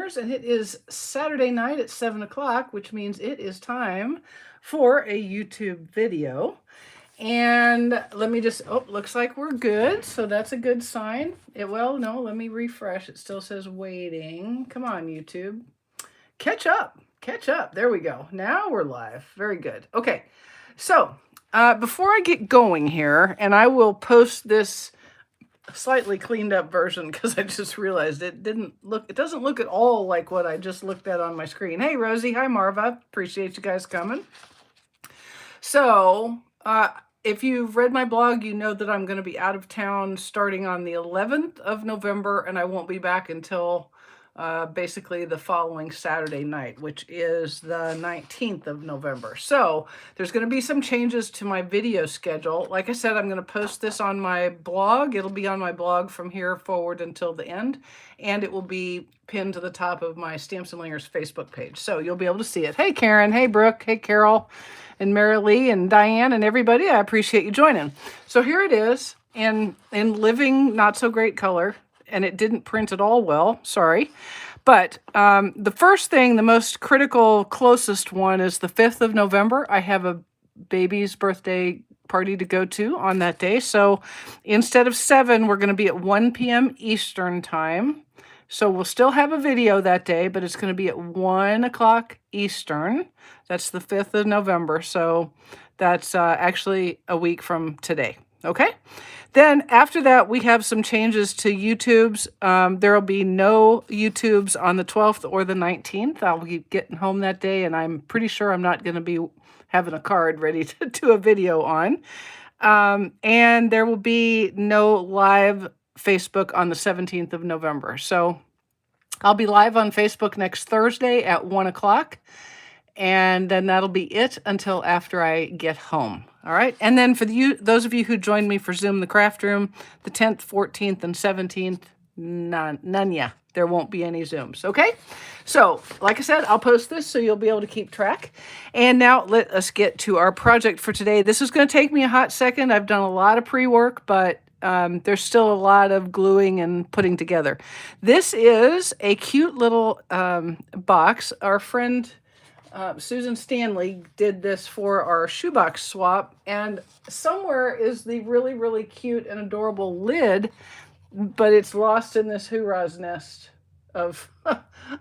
Stamps-N-Lingers, and it is Saturday night at 7 o'clock, which means it is time for a YouTube video. And let me just, oh, looks like we're good, so that's a good sign. Well, no, let me refresh. It still says waiting. Come on, YouTube. Catch up. There we go. Now we're live. Very good. Okay, so before I get going here, and I will post this slightly cleaned up version because I just realized it doesn't look at all like what I just looked at on my screen. Hey, Rosie. Hi, Marva. Appreciate you guys coming. So, if you've read my blog, you know that I'm going to be out of town starting on the 11th of November, and I won't be back until basically the following Saturday night, which is the 19th of November. So there's going to be some changes to my video schedule. Like I said, I'm going to post this on my blog. It'll be on my blog from here forward until the end, and it will be pinned to the top of my Stamps-N-Lingers Facebook page. So you'll be able to see it. Hey, Karen. Hey, Brooke. Hey, Carol. And Mary Lee and Diane and everybody. I appreciate you joining. So here it is in living not so great color. And it didn't print at all well, sorry. But the first thing, the most critical, closest one is the 5th of November. I have a baby's birthday party to go to on that day. So instead of 7, we're going to be at 1 p.m. Eastern time. So we'll still have a video that day, but it's going to be at 1 o'clock Eastern. That's the 5th of November. So that's actually a week from today. Okay? Then after that, we have some changes to YouTube's. There will be no YouTube's on the 12th or the 19th. I'll be getting home that day, and I'm pretty sure I'm not going to be having a card ready to do a video on. And there will be no live Facebook on the 17th of November. So I'll be live on Facebook next Thursday at 1 o'clock. And then that'll be it until after I get home. All right. And then for those of you who joined me for Zoom, the craft room, the 10th, 14th, and 17th, none yet. There won't be any Zooms. Okay. So like I said, I'll post this so you'll be able to keep track. And now let us get to our project for today. This is going to take me a hot second. I've done a lot of pre-work, but there's still a lot of gluing and putting together. This is a cute little box. Our friend Susan Stanley did this for our shoebox swap, and somewhere is the really, really cute and adorable lid, but it's lost in this hoorah's nest of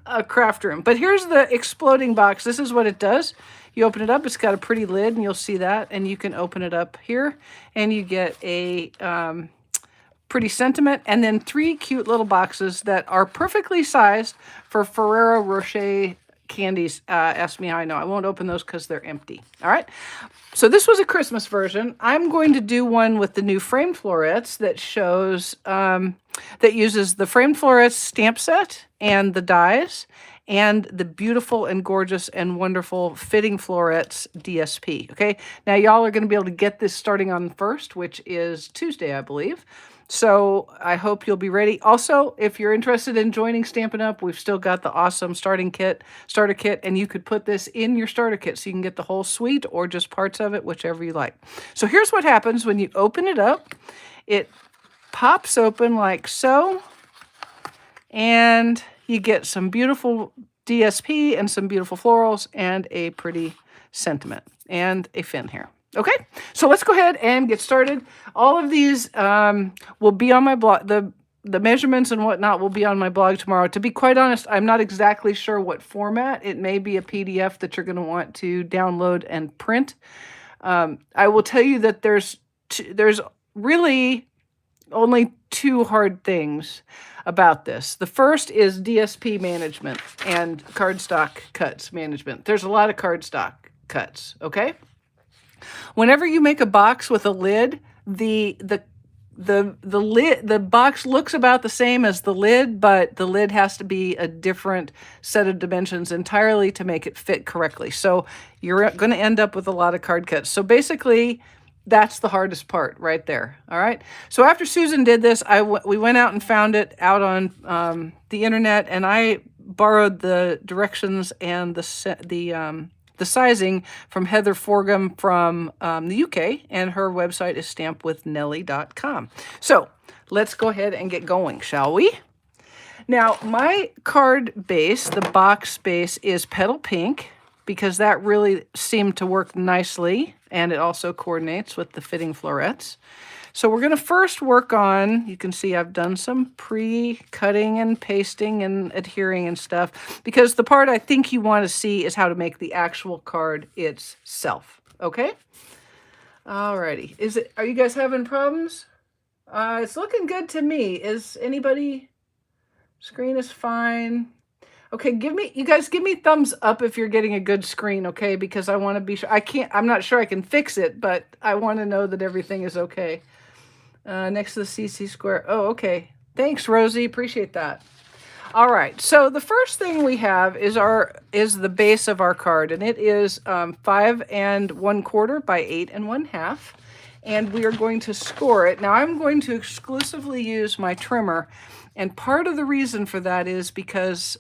a craft room. But here's the exploding box. This is what it does. You open it up, it's got a pretty lid, and you'll see that, and you can open it up here, and you get a pretty sentiment, and then 3 cute little boxes that are perfectly sized for Ferrero Rocher candies. Ask me how I know. I won't open those because they're empty. All right. So this was a Christmas version. I'm going to do one with the new framed florets that shows, that uses the framed florets stamp set and the dies and the beautiful and gorgeous and wonderful fitting florets DSP. Okay. Now y'all are going to be able to get this starting on the 1st, which is Tuesday, I believe. So I hope you'll be ready. Also, if you're interested in joining Stampin' Up, we've still got the awesome starter kit, and you could put this in your starter kit so you can get the whole suite or just parts of it, whichever you like. So here's what happens when you open it up. It pops open like so, and you get some beautiful DSP and some beautiful florals and a pretty sentiment and a fin here. Okay, so let's go ahead and get started. All of these will be on my blog. The measurements and whatnot will be on my blog tomorrow. To be quite honest, I'm not exactly sure what format. It may be a PDF that you're going to want to download and print. I will tell you that there's really only 2 hard things about this. The first is DSP management and cardstock cuts management. There's a lot of cardstock cuts, okay? Whenever you make a box with a lid, the box looks about the same as the lid, but the lid has to be a different set of dimensions entirely to make it fit correctly. So you're going to end up with a lot of card cuts. So basically, that's the hardest part right there. All right. So after Susan did this, we went out and found it out on the internet, and I borrowed the directions and the sizing from Heather Forgum from the UK, and her website is stampwithnelly.com. So let's go ahead and get going, shall we? Now, my card base, the box base, is Petal Pink because that really seemed to work nicely, and it also coordinates with the fitting florets. So we're going to first work on, you can see I've done some pre-cutting and pasting and adhering and stuff, because the part I think you want to see is how to make the actual card itself. Okay? Alrighty. Are you guys having problems? It's looking good to me. Is anybody... Screen is fine. Okay, you guys give me thumbs up if you're getting a good screen, okay? Because I want to be sure. I'm not sure I can fix it, but I want to know that everything is okay. Next to the CC square. Oh, okay. Thanks, Rosie. Appreciate that. All right. So the first thing we have is the base of our card, and it is 5 1/4 by 8 1/2. And we are going to score it. Now I'm going to exclusively use my trimmer. And part of the reason for that is because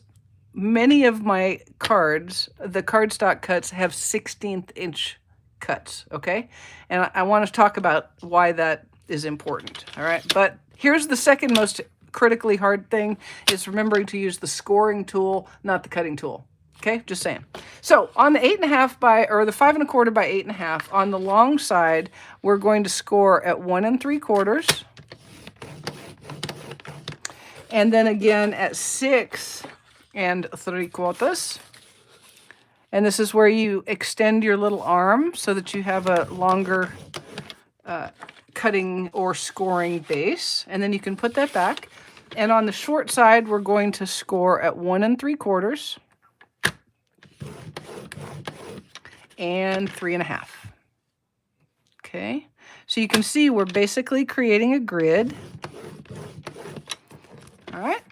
many of my cards, the cardstock cuts, have 16th inch cuts, okay? And I want to talk about why that is important, all right? But here's the second most critically hard thing, is remembering to use the scoring tool, not the cutting tool, okay? Just saying. So on the 8 1/2 or the 5 1/4 by 8 1/2, on the long side, we're going to score at 1 3/4. And then again at 6 3/4. And this is where you extend your little arm so that you have a longer cutting or scoring base. And then you can put that back. And on the short side, we're going to score at 1 3/4 and 3 1/2. Okay, so you can see we're basically creating a grid. All right.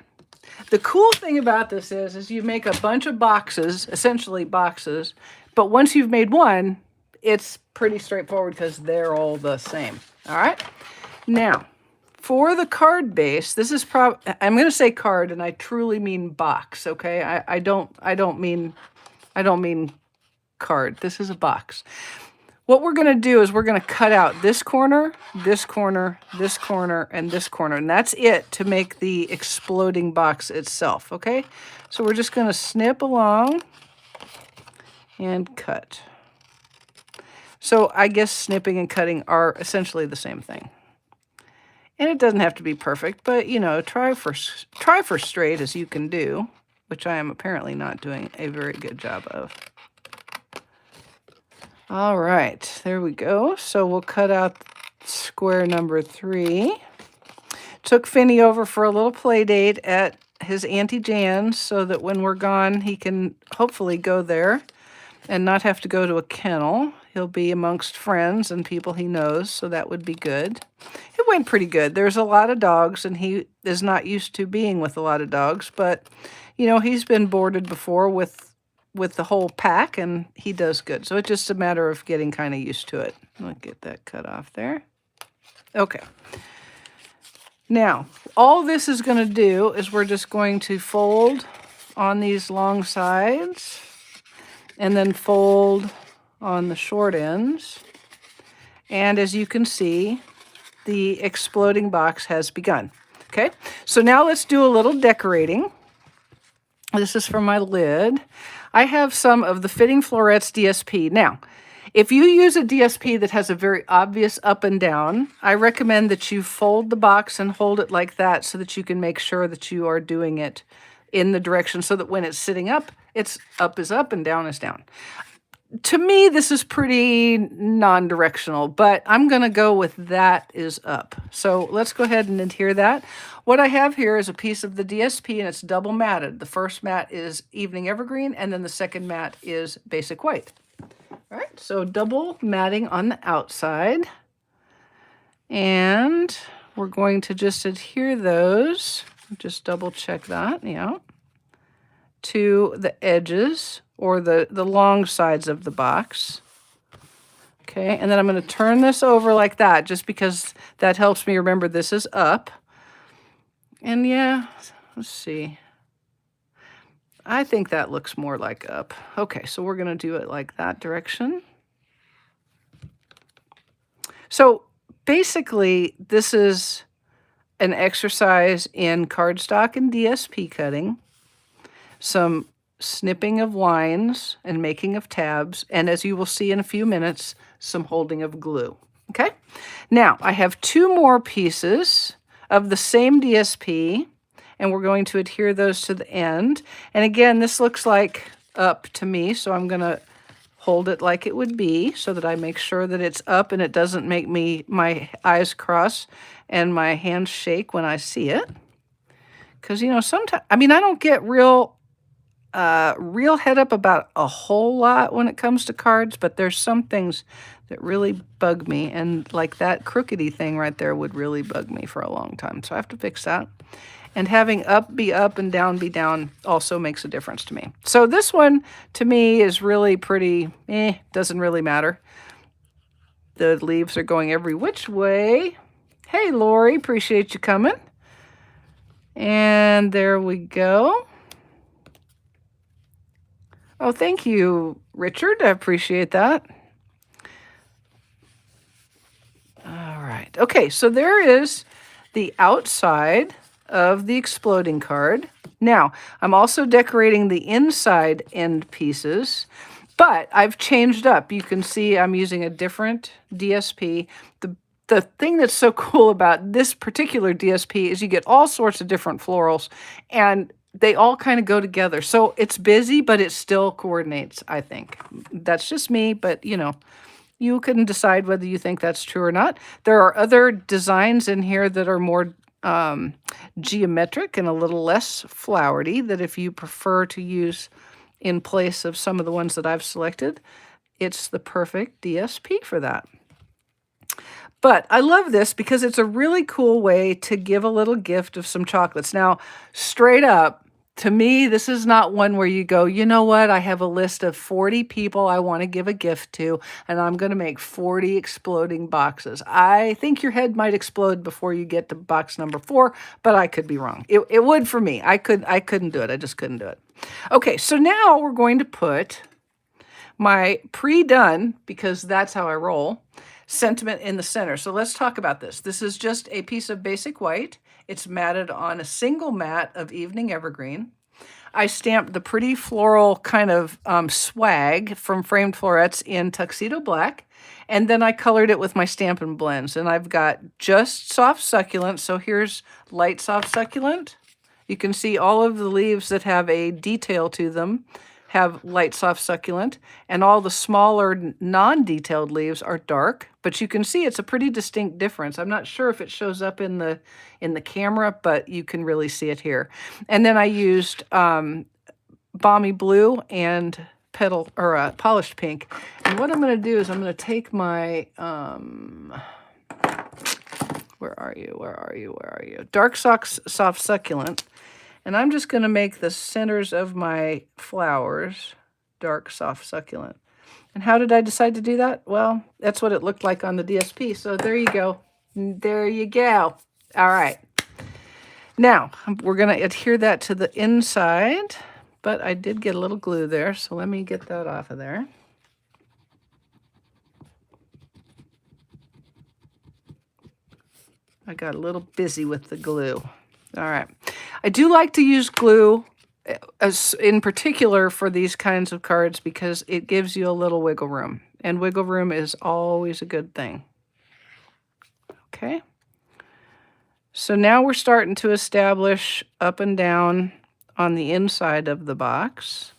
The cool thing about this is you make a bunch of boxes, essentially boxes, but once you've made one, it's pretty straightforward because they're all the same. All right. Now, for the card base, this is I'm going to say card, and I truly mean box. Okay, I don't mean card. This is a box. What we're going to do is we're going to cut out this corner, this corner, this corner, and this corner. And that's it to make the exploding box itself, okay? So we're just going to snip along and cut. So I guess snipping and cutting are essentially the same thing. And it doesn't have to be perfect, but, you know, try for straight as you can do, which I am apparently not doing a very good job of. All right, there we go. So we'll cut out square number 3. Took Finny over for a little play date at his Auntie Jan's so that when we're gone, he can hopefully go there and not have to go to a kennel. He'll be amongst friends and people he knows, so that would be good. It went pretty good. There's a lot of dogs, and he is not used to being with a lot of dogs, but, you know, he's been boarded before with the whole pack, and he does good. So it's just a matter of getting kind of used to it. I'll get that cut off there. Okay. Now, all this is going to do is we're just going to fold on these long sides and then fold on the short ends. And as you can see, the exploding box has begun. Okay, so now let's do a little decorating. This is for my lid. I have some of the Fitting Florets DSP. Now, if you use a DSP that has a very obvious up and down, I recommend that you fold the box and hold it like that so that you can make sure that you are doing it in the direction so that when it's sitting up, it's up is up and down is down. To me, this is pretty non-directional, but I'm going to go with that is up. So let's go ahead and adhere that. What I have here is a piece of the DSP, and it's double matted. The first mat is Evening Evergreen, and then the second mat is Basic White. All right, so double matting on the outside. And we're going to just adhere those, just double check that, yeah, to the edges or the long sides of the box. Okay, and then I'm going to turn this over like that just because that helps me remember this is up. And yeah, let's see. I think that looks more like up. Okay, so we're going to do it like that direction. So basically, this is an exercise in cardstock and DSP cutting, some snipping of lines and making of tabs, and as you will see in a few minutes, some holding of glue. Okay, now I have 2 more pieces of the same DSP, and we're going to adhere those to the end. And again, this looks like up to me, so I'm going to hold it like it would be so that I make sure that it's up and it doesn't make my eyes cross and my hands shake when I see it. Because, you know, sometimes, I mean, I don't get real head up about a whole lot when it comes to cards, but there's some things that really bug me, and like that crookedy thing right there would really bug me for a long time, so I have to fix that. And having up be up and down be down also makes a difference to me. So this one to me is really pretty, doesn't really matter. The leaves are going every which way. Hey Lori, appreciate you coming. And there we go. Oh, thank you, Richard. I appreciate that. All right. Okay, so there is the outside of the exploding card. Now, I'm also decorating the inside end pieces, but I've changed up. You can see I'm using a different DSP. The thing that's so cool about this particular DSP is you get all sorts of different florals, and they all kind of go together. So it's busy, but it still coordinates, I think. That's just me, but you know, you can decide whether you think that's true or not. There are other designs in here that are more geometric and a little less flowery, that if you prefer to use in place of some of the ones that I've selected, it's the perfect DSP for that. But I love this because it's a really cool way to give a little gift of some chocolates. Now, straight up, to me, this is not one where you go, you know what, I have a list of 40 people I want to give a gift to, and I'm going to make 40 exploding boxes. I think your head might explode before you get to box number 4, but I could be wrong. It would for me. I couldn't do it. I just couldn't do it. Okay, so now we're going to put my pre-done, because that's how I roll, sentiment in the center. So let's talk about this. This is just a piece of basic white. It's matted on a single mat of evening evergreen. I stamped the pretty floral kind of swag from Framed Florets in tuxedo black, and then I colored it with my Stampin' blends. And I've got just soft succulent. So here's light soft succulent. You can see all of the leaves that have a detail to them have light soft succulent, and all the smaller non-detailed leaves are dark, but you can see it's a pretty distinct difference. I'm not sure if it shows up in the camera, but you can really see it here. And then I used balmy blue and petal or polished pink. And what I'm going to do is I'm going to take my where are you? Dark soft succulent. And I'm just going to make the centers of my flowers dark, soft, succulent. And how did I decide to do that? Well, that's what it looked like on the DSP. So there you go. There you go. All right. Now, we're going to adhere that to the inside, but I did get a little glue there, so let me get that off of there. I got a little busy with the glue. All right. I do like to use glue in particular for these kinds of cards because it gives you a little wiggle room, and wiggle room is always a good thing. Okay. So now we're starting to establish up and down on the inside of the box.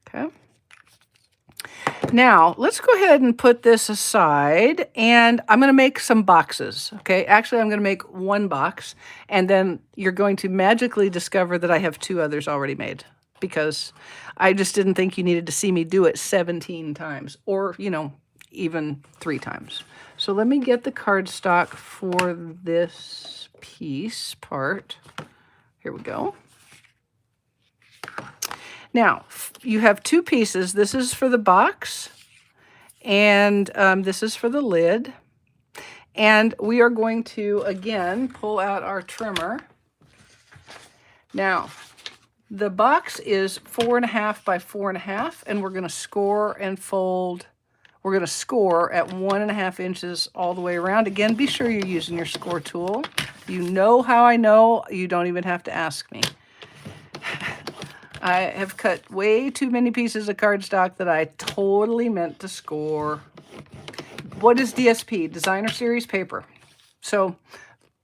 Okay. Now, let's go ahead and put this aside, and I'm going to make some boxes, okay? Actually, I'm going to make one box, and then you're going to magically discover that I have 2 others already made, because I just didn't think you needed to see me do it 17 times, or, you know, even 3 times. So let me get the cardstock for this piece part. Here we go. Now, you have 2 pieces. This is for the box, and this is for the lid. And we are going to, again, pull out our trimmer. Now, the box is 4.5 by 4.5, and we're going to score and fold. We're going to score at 1.5 inches all the way around. Again, be sure you're using your score tool. You know how I know. You don't even have to ask me. I have cut way too many pieces of cardstock that I totally meant to score. What is DSP? Designer Series paper. So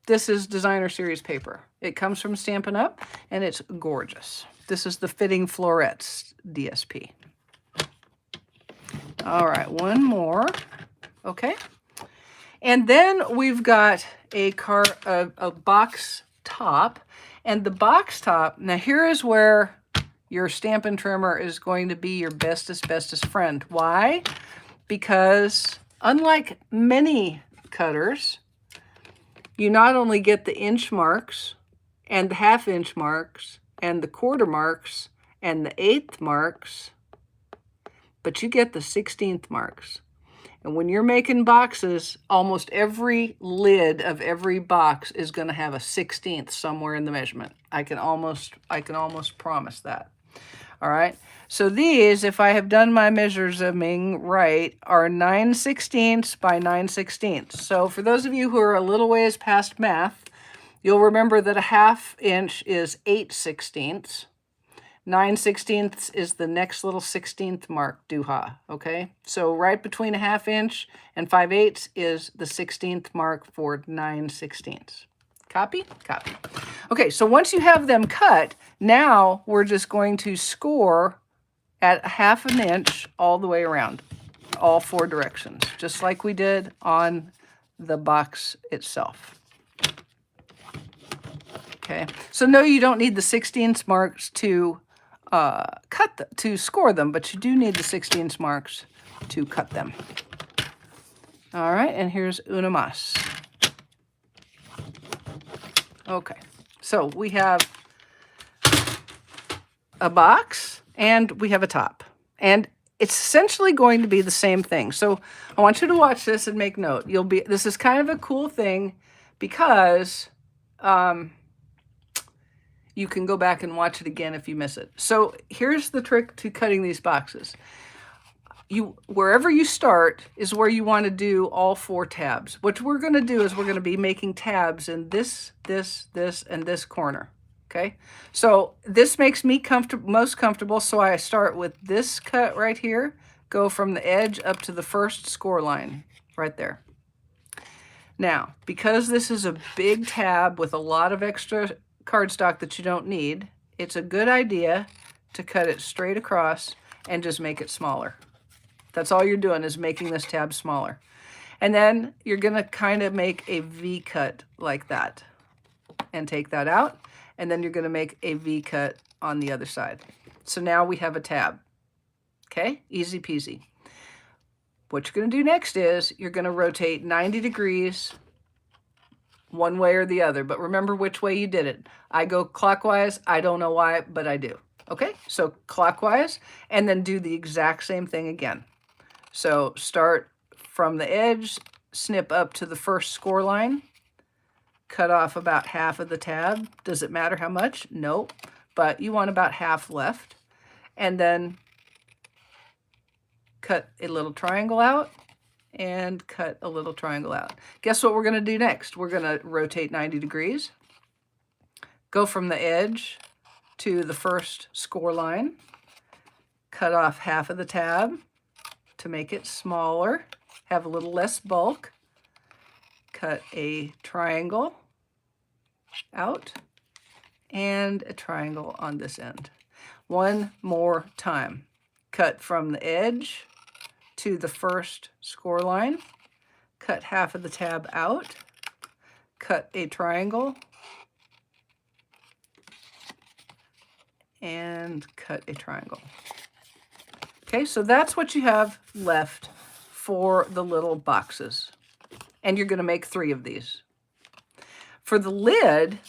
this is Designer Series paper. It comes from Stampin' Up, and it's gorgeous. This is the Fitting Florets DSP. All right, one more. Okay. And then we've got a box top. And the box top, now here is where your Stampin' Trimmer is going to be your bestest friend. Why? Because unlike many cutters, you not only get the inch marks and the half-inch marks and the quarter marks and the eighth marks, but you get the 16th marks. And when you're making boxes, almost every lid of every box is going to have a 16th somewhere in the measurement. I can almost promise that. All right. So these, if I have done my measuring right, are 9/16 by 9/16. So for those of you who are a little ways past math, you'll remember that a ½ inch is 8/16. 9/16 is the next little 16th mark, doo-ha, okay? So right between a ½ inch and 5/8 is the 16th mark for 9/16. Copy? Copy. Okay, so once you have them cut, now we're just going to score at a ½ inch all the way around, all 4 directions, just like we did on the box itself. Okay, so no, you don't need the 16th marks to to score them, but you do need the 16th marks to cut them. All right, and here's una más. Okay, so we have a box and we have a top, and it's essentially going to be the same thing. So I want you to watch this and make note. This is kind of a cool thing because you can go back and watch it again if you miss it. So here's the trick to cutting these boxes. Wherever you start is where you want to do all 4 tabs. What we're going to do is we're going to be making tabs in this, and this corner. Okay, so this makes me most comfortable. So I start with this cut right here, go from the edge up to the first score line right there. Now, because this is a big tab with a lot of extra cardstock that you don't need, it's a good idea to cut it straight across and just make it smaller. That's all you're doing, is making this tab smaller. And then you're going to kind of make a V cut like that and take that out. And then you're going to make a V cut on the other side. So now we have a tab. Okay, easy peasy. What you're going to do next is you're going to rotate 90 degrees one way or the other, but remember which way you did it. I go clockwise. I don't know why, but I do. Okay, so clockwise, and then do the exact same thing again. So start from the edge, snip up to the first score line, cut off about half of the tab. Does it matter how much? Nope, but you want about half left. And then cut a little triangle out and cut a little triangle out. Guess what we're going to do next? We're going to rotate 90 degrees, go from the edge to the first score line, cut off half of the tab to make it smaller, have a little less bulk, cut a triangle out and a triangle on this end. One more time. Cut from the edge to the first score line, cut half of the tab out, cut a triangle, and cut a triangle. Okay, so that's what you have left for the little boxes. And you're going to make 3 of these. For the lid,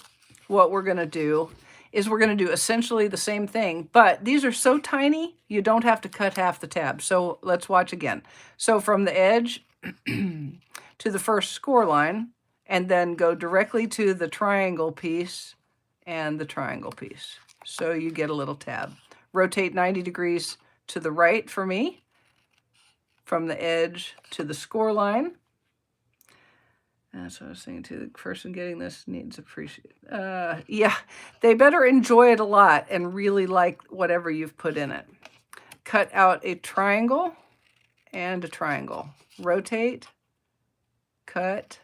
what we're going to do is we're going to do essentially the same thing, but these are so tiny, you don't have to cut half the tab. So let's watch again. So from the edge to the first score line, and then go directly to the triangle piece and the triangle piece. So you get a little tab. Rotate 90 degrees to the right for me, from the edge to the score line. That's what I was saying too. The person getting this needs appreciate. Yeah, they better enjoy it a lot and really like whatever you've put in it. Cut out a triangle and a triangle. Rotate, cut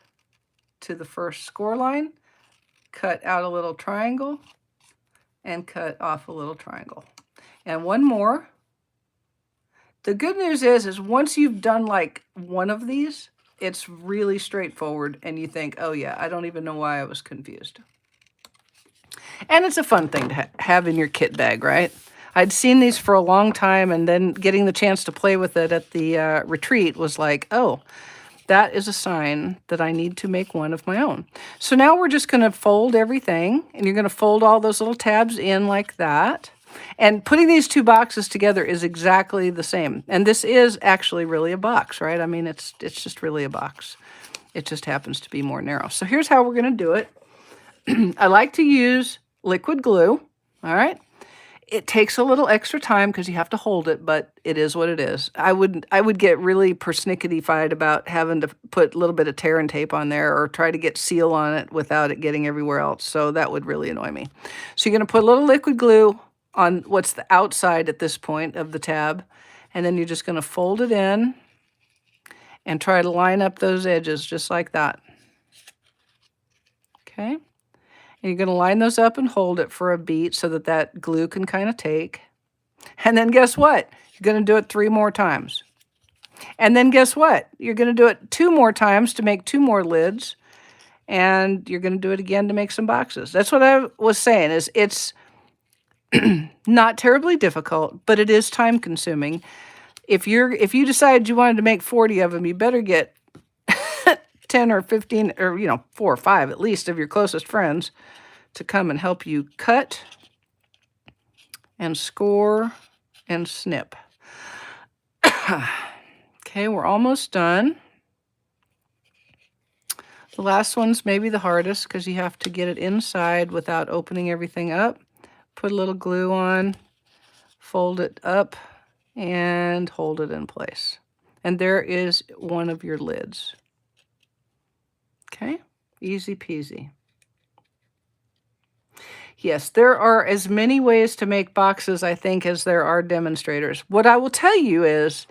to the first score line, cut out a little triangle, and cut off a little triangle. And one more. The good news is once you've done like one of these, it's really straightforward and you think, oh yeah, I don't even know why I was confused. And it's a fun thing to have in your kit bag, right? I'd seen these for a long time, and then getting the chance to play with it at the retreat was like, oh, that is a sign that I need to make one of my own. So now we're just going to fold everything, and you're going to fold all those little tabs in like that. And putting these two boxes together is exactly the same. And this is actually really a box, right? I mean, it's just really a box. It just happens to be more narrow. So here's how we're going to do it. I like to use liquid glue, all right? It takes a little extra time because you have to hold it, but it is what it is. I would get really persnickety-fied about having to put a little bit of tear and tape on there or try to get seal on it without it getting everywhere else. So that would really annoy me. So you're going to put a little liquid glue on what's the outside at this point of the tab, and then you're just going to fold it in and try to line up those edges just like that. Okay? And you're going to line those up and hold it for a beat so that that glue can kind of take. And then guess what? You're going to do it 3 more times. And then guess what? You're going to do it 2 more times to make 2 more lids. And you're going to do it again to make some boxes. That's what I was saying, is it's not terribly difficult, but it is time consuming. If you decided you wanted to make 40 of them, you better get 10 or 15 or 4 or 5 at least of your closest friends to come and help you cut and score and snip. Okay, we're almost done. The last one's maybe the hardest because you have to get it inside without opening everything up. Put a little glue on, fold it up, and hold it in place. And there is one of your lids. Okay, easy peasy. Yes, there are as many ways to make boxes, I think, as there are demonstrators. What I will tell you is,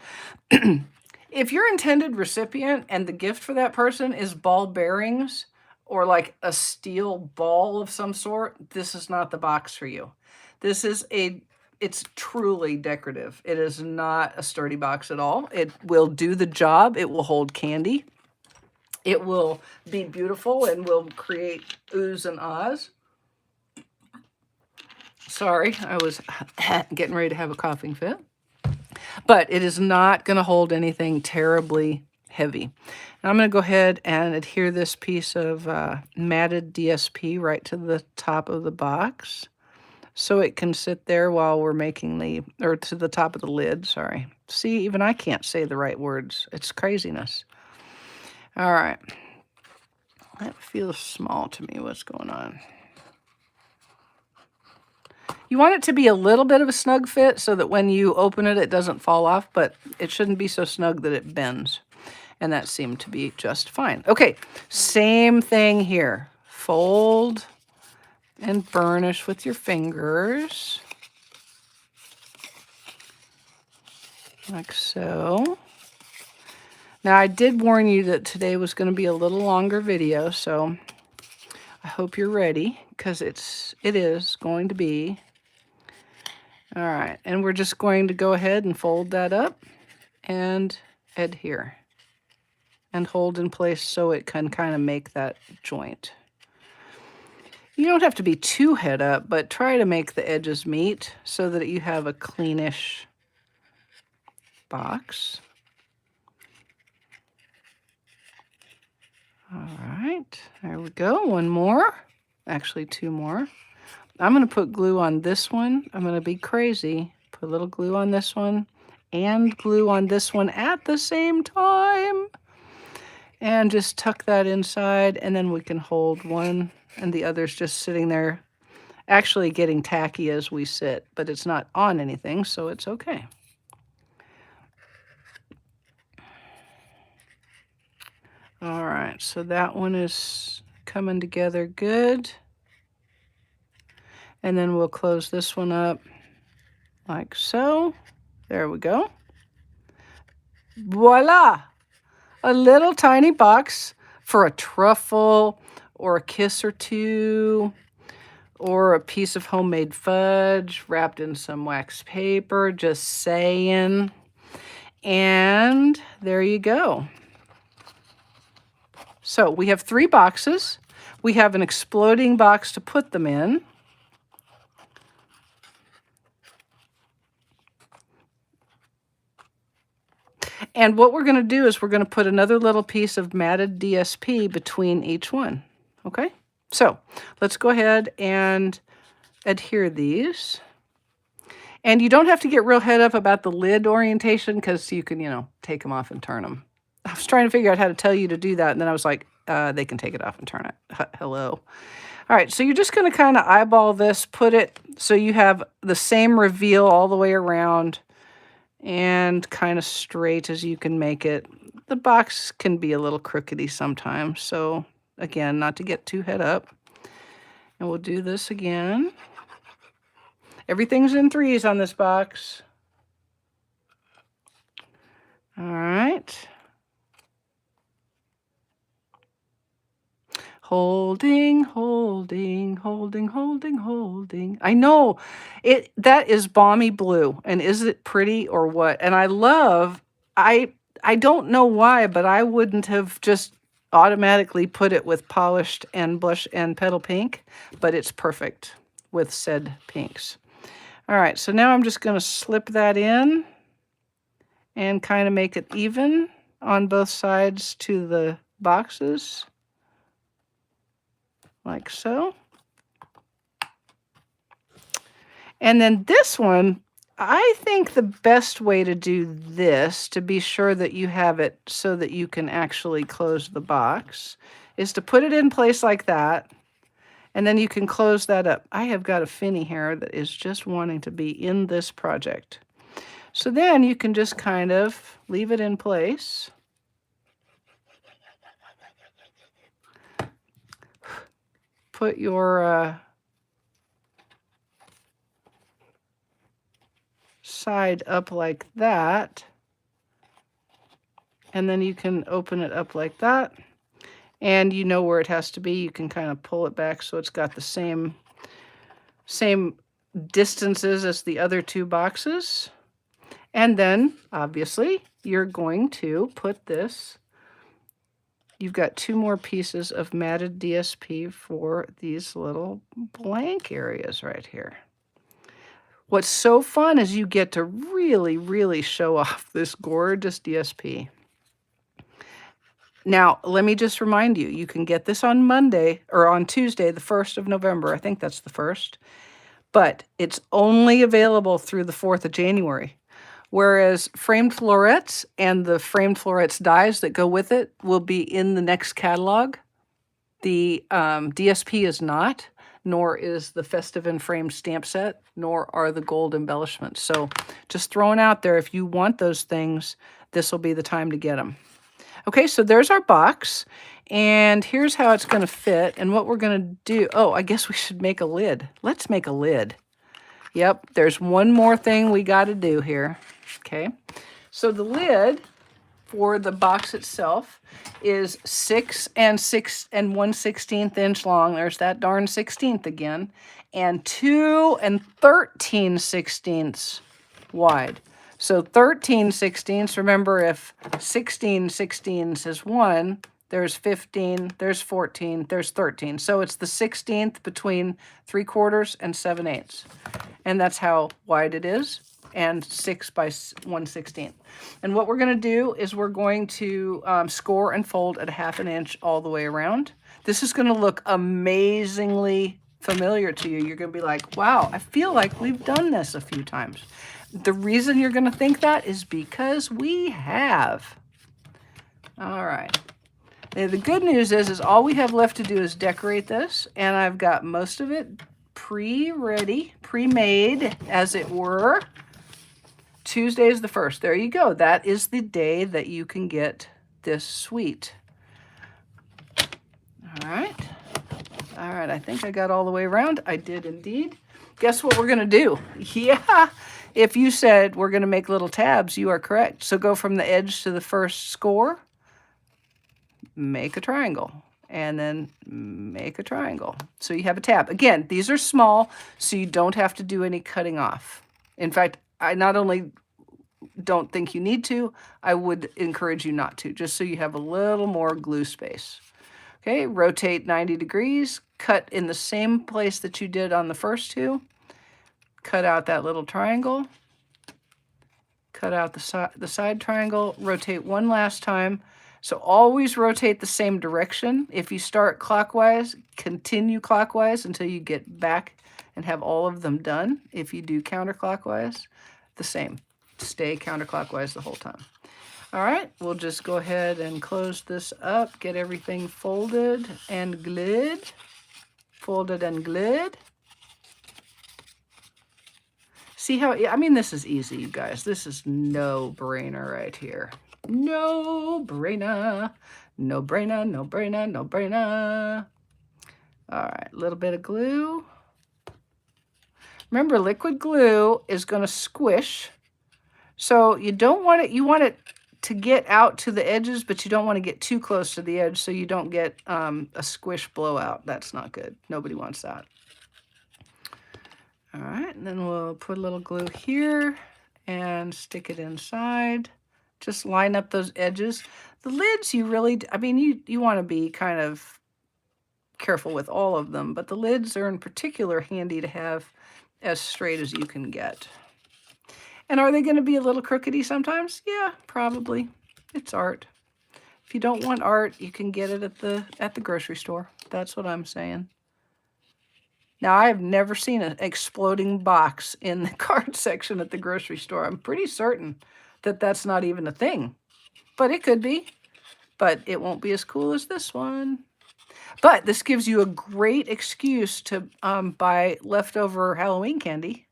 if your intended recipient and the gift for that person is ball bearings or like a steel ball of some sort, this is not the box for you. This is it's truly decorative. It is not a sturdy box at all. It will do the job. It will hold candy. It will be beautiful and will create oohs and ahs. Sorry, I was getting ready to have a coughing fit. But it is not going to hold anything terribly heavy. And I'm going to go ahead and adhere this piece of matted DSP right to the top of the box so it can sit there while we're making or to the top of the lid, sorry. See, even I can't say the right words. It's craziness. All right. That feels small to me. What's going on? You want it to be a little bit of a snug fit so that when you open it, it doesn't fall off, but it shouldn't be so snug that it bends. And that seemed to be just fine. Okay, same thing here. Fold and burnish with your fingers. Like so. Now, I did warn you that today was going to be a little longer video, so I hope you're ready, because it is going to be. All right, and we're just going to go ahead and fold that up and adhere and hold in place so it can kind of make that joint. You don't have to be too head up, but try to make the edges meet so that you have a cleanish box. All right, there we go. One more, actually 2 more. I'm going to put glue on this one. I'm going to be crazy. Put a little glue on this one and glue on this one at the same time. And just tuck that inside, and then we can hold one and the other's just sitting there, actually getting tacky as we sit, but it's not on anything, so it's okay. All right, so that one is coming together good. And then we'll close this one up like so. There we go. Voila! A little tiny box for a truffle or a kiss or two, or a piece of homemade fudge wrapped in some wax paper, just saying. And there you go. So we have 3 boxes. We have an exploding box to put them in. And what we're going to do is we're going to put another little piece of matted DSP between each one. Okay? So let's go ahead and adhere these. And you don't have to get real head up about the lid orientation because you can, you know, take them off and turn them. I was trying to figure out how to tell you to do that, and then I was like, they can take it off and turn it. Hello. All right, so you're just going to kind of eyeball this, put it so you have the same reveal all the way around and kind of straight as you can make it. The box can be a little crookedy sometimes, so again, not to get too head up. And we'll do this again. Everything's in 3s on this box. All right. Holding, holding, holding, holding, holding. I know that is balmy blue. And is it pretty or what? And I love, I don't know why, but I wouldn't have just automatically put it with polished and blush and petal pink, but it's perfect with said pinks. All right, so now I'm just going to slip that in and kind of make it even on both sides to the boxes, like so. And then this one, I think the best way to do this, to be sure that you have it so that you can actually close the box, is to put it in place like that. And then you can close that up. I have got a Finny here that is just wanting to be in this project. So then you can just kind of leave it in place. Put your side up like that. And then you can open it up like that. And you know where it has to be. You can kind of pull it back so it's got the same distances as the other 2 boxes. And then, obviously, you're going to put this. You've got 2 more pieces of matted DSP for these little blank areas right here. What's so fun is you get to really, really show off this gorgeous DSP. Now, let me just remind you, you can get this on Monday or on Tuesday, the 1st of November. I think that's the 1st. But it's only available through the 4th of January. Whereas framed florets and the framed florets dies that go with it will be in the next catalog. The DSP is not, nor is the festive and framed stamp set, nor are the gold embellishments. So just throwing out there, if you want those things, this will be the time to get them. Okay, so there's our box, and here's how it's going to fit. And what we're going to do, oh, I guess we should make a lid. Let's make a lid. Yep, there's one more thing we got to do here. Okay, so the lid for the box itself is 6 1/16 inch long. There's that darn 16th again, and 2 13/16 wide. So 13/16, remember if 16/16 is 1, there's 15, there's 14, there's 13. So it's the 16th between 3/4 and 7/8. And that's how wide it is, and 6 by 1/16. And what we're going to do is we're going to score and fold at 1/2 inch all the way around. This is going to look amazingly familiar to you. You're going to be like, wow, I feel like we've done this a few times. The reason you're going to think that is because we have. All right. Now, the good news is all we have left to do is decorate this, and I've got most of it pre-ready, pre-made, as it were. Tuesday is the 1st. There you go. That is the day that you can get this sweet All right. All right, I think I got all the way around. I did indeed. Guess what we're gonna do? Yeah, if you said we're gonna make little tabs, you are correct. So go from the edge to the first score, make a triangle, and then make a triangle. So you have a tab. Again, these are small, so you don't have to do any cutting off. In fact, I not only don't think you need to, I would encourage you not to, just so you have a little more glue space. Okay, rotate 90 degrees, cut in the same place that you did on the first two. Cut out that little triangle. Cut out the side triangle, rotate one last time. So always rotate the same direction. If you start clockwise, continue clockwise until you get back and have all of them done. If you do counterclockwise, the same. Stay counterclockwise the whole time. All right, we'll just go ahead and close this up, get everything folded and glued. Folded and glued. See how, I mean, this is easy, you guys. This is no brainer right here. No brainer. No brainer, no brainer, no brainer. All right, a little bit of glue. Remember, liquid glue is going to squish. So you don't want it, you want it to get out to the edges, but you don't want to get too close to the edge so you don't get a squish blowout. That's not good. Nobody wants that. All right, and then we'll put a little glue here and stick it inside. Just line up those edges. The lids, you really, I mean, you want to be kind of careful with all of them, but the lids are in particular handy to have as straight as you can get. And are they going to be a little crookedy sometimes? Yeah, probably. It's art. If you don't want art, you can get it at the grocery store. That's what I'm saying. Now, I have never seen an exploding box in the card section at the grocery store. I'm pretty certain that that's not even a thing. But it could be. But it won't be as cool as this one. But this gives you a great excuse to buy leftover Halloween candy.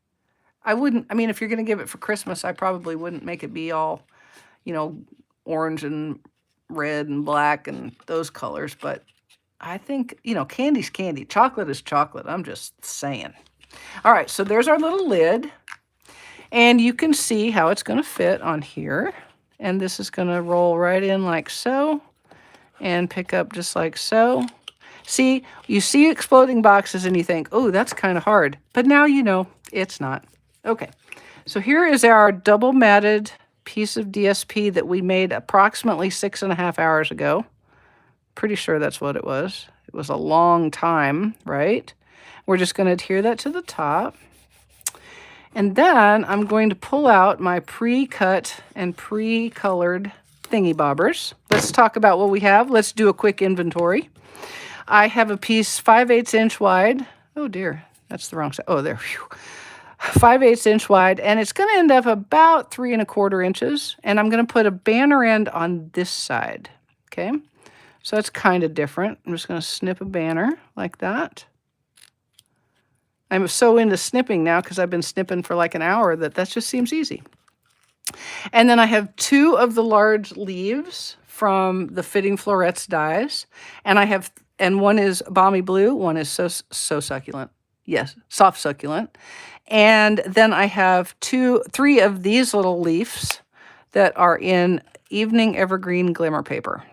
I mean, if you're going to give it for Christmas, I probably wouldn't make it be all, orange and red and black and those colors. But I think, candy's candy. Chocolate is chocolate. I'm just saying. All right, so there's our little lid. And you can see how it's going to fit on here. And this is going to roll right in like so. And pick up just like so. See, you see exploding boxes and you think, oh, that's kind of hard. But now you know it's not. Okay, so here is our double matted piece of DSP that we made approximately 6.5 hours ago. Pretty sure that's what it was. It was a long time, right? We're just going to adhere that to the top. And then I'm going to pull out my pre-cut and pre-colored thingy bobbers. Let's talk about what we have. Let's do a quick inventory. I have a piece 5/8 inch wide. Oh dear, that's the wrong side. Oh, there. Whew. 5/8 inch wide, and it's going to end up about 3¼ inches. And I'm going to put a banner end on this side. Okay, so that's kind of different. I'm just going to snip a banner like that. I'm so into snipping now because I've been snipping for like an hour that just seems easy. And then I have 2 of the large leaves from the Fitting Florets dies, and one is Balmy Blue, one is so succulent. Yes, soft succulent. And then I have 3 of these little leaves that are in Evening Evergreen Glimmer paper.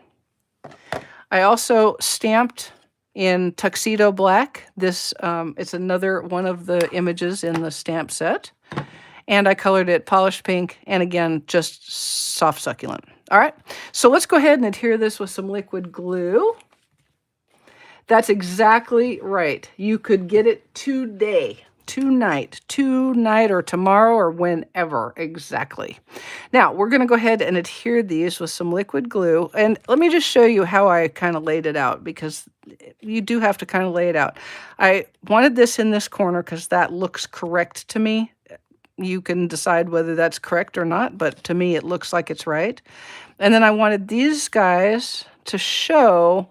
I also stamped in Tuxedo Black. This it's another one of the images in the stamp set. And I colored it polished pink, and again, just soft succulent. All right, so let's go ahead and adhere this with some liquid glue. That's exactly right. You could get it today, tonight, or tomorrow, or whenever, exactly. Now, we're going to go ahead and adhere these with some liquid glue. And let me just show you how I kind of laid it out, because you do have to kind of lay it out. I wanted this in this corner because that looks correct to me. You can decide whether that's correct or not, but to me, it looks like it's right. And then I wanted these guys to show,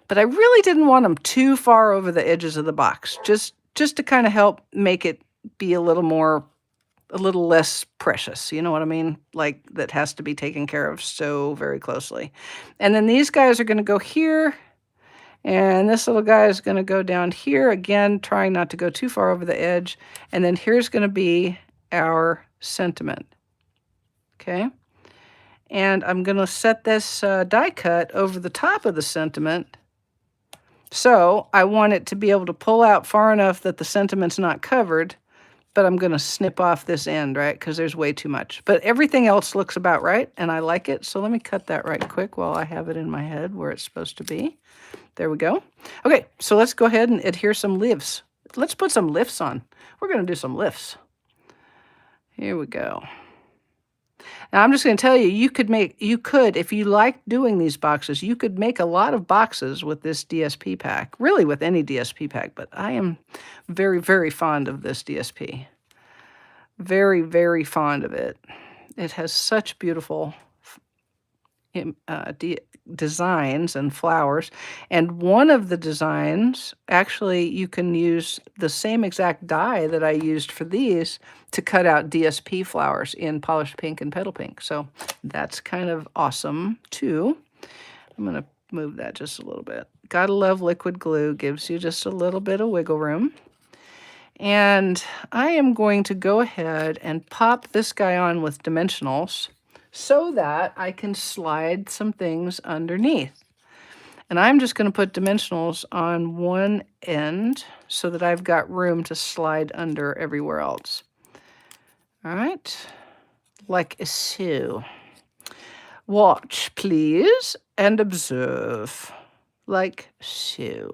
but I really didn't want them too far over the edges of the box, just to kind of help make it be a little less precious. You know what I mean? Like that has to be taken care of so very closely. And then these guys are going to go here And this little guy is going to go down here, again, trying not to go too far over the edge. And then here's going to be our sentiment. Okay. And I'm going to set this die cut over the top of the sentiment. So I want it to be able to pull out far enough that the sentiment's not covered, but I'm going to snip off this end, right? Because there's way too much. But everything else looks about right, and I like it. So let me cut that right quick while I have it in my head where it's supposed to be. There we go. Okay, so let's go ahead and adhere some lifts. Let's put some lifts on. We're going to do some lifts. Here we go. Now, I'm just going to tell you, you could, if you like doing these boxes, you could make a lot of boxes with this DSP pack, really with any DSP pack, but I am very, very fond of this DSP. Very, very fond of it. It has such beautiful designs and flowers. And one of the designs, actually, you can use the same exact die that I used for these to cut out DSP flowers in polished pink and petal pink. So that's kind of awesome, too. I'm going to move that just a little bit. Gotta love liquid glue. Gives you just a little bit of wiggle room. And I am going to go ahead and pop this guy on with dimensionals so that I can slide some things underneath. And I'm just going to put dimensionals on one end so that I've got room to slide under everywhere else. All right, like so. Watch, please, and observe, like so.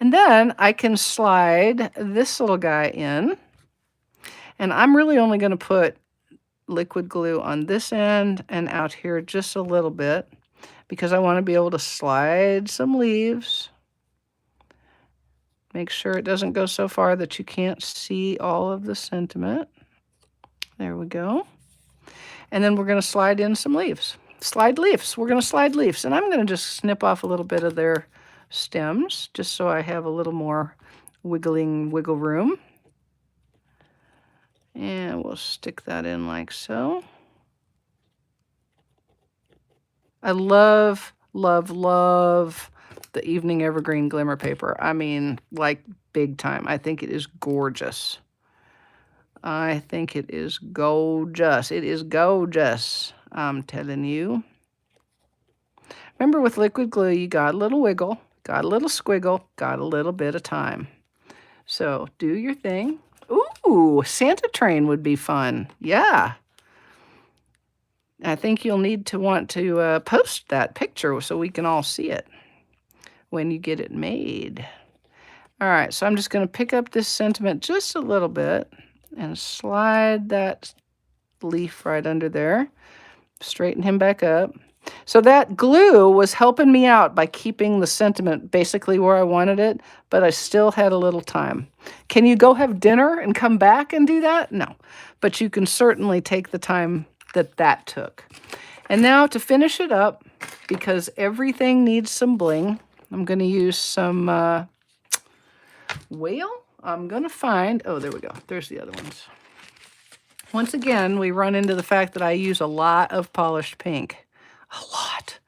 And then I can slide this little guy in, and I'm really only going to put liquid glue on this end and out here just a little bit because I want to be able to slide some leaves. Make sure it doesn't go so far that you can't see all of the sentiment. There we go. And then we're going to slide in some leaves. Slide leaves. We're going to slide leaves. And I'm going to just snip off a little bit of their stems just so I have a little more wiggle room. And we'll stick that in like so. I love, love, love the Evening Evergreen Glimmer paper. I mean, like big time. I think it is gorgeous. I think it is gorgeous. It is gorgeous, I'm telling you. Remember, with liquid glue, you got a little wiggle, got a little squiggle, got a little bit of time. So do your thing. Ooh, Santa train would be fun. Yeah. I think you'll need to want to post that picture so we can all see it when you get it made. All right, so I'm just going to pick up this sentiment just a little bit and slide that leaf right under there. Straighten him back up. So that glue was helping me out by keeping the sentiment basically where I wanted it, but I still had a little time. Can you go have dinner and come back and do that? No, but you can certainly take the time that took. And now to finish it up, because everything needs some bling, I'm going to use some whale. I'm going to find, oh, there we go. There's the other ones. Once again, we run into the fact that I use a lot of polished pink. A lot.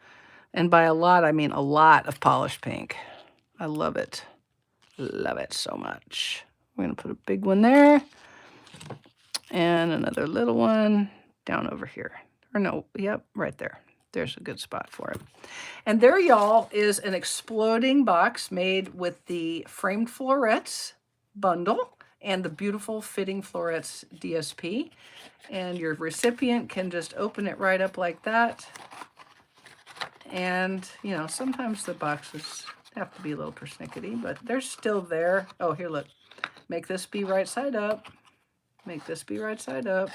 And by a lot, I mean a lot of polished pink. I love it. Love it so much. We're going to put a big one there. And another little one down over here. Or no, yep, right there. There's a good spot for it. And there, y'all, is an exploding box made with the framed florets bundle and the beautiful fitting florets DSP. And your recipient can just open it right up like that. And, you know, sometimes the boxes have to be a little persnickety, but they're still there. Oh, here, look. Make this be right side up. Make this be right side up.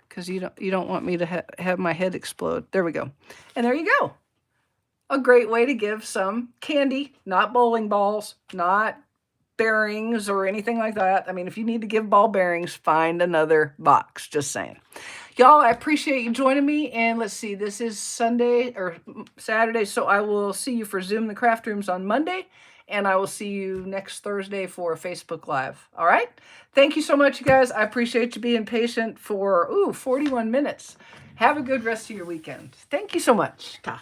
Because you don't want me to have my head explode. There we go. And there you go. A great way to give some candy, not bowling balls, not bearings or anything like that. I mean, if you need to give ball bearings, find another box. Just saying. Y'all, I appreciate you joining me. And let's see, this is Sunday or Saturday. So I will see you for Zoom the Craft Rooms on Monday. And I will see you next Thursday for Facebook Live. All right? Thank you so much, you guys. I appreciate you being patient for, 41 minutes. Have a good rest of your weekend. Thank you so much. Ta.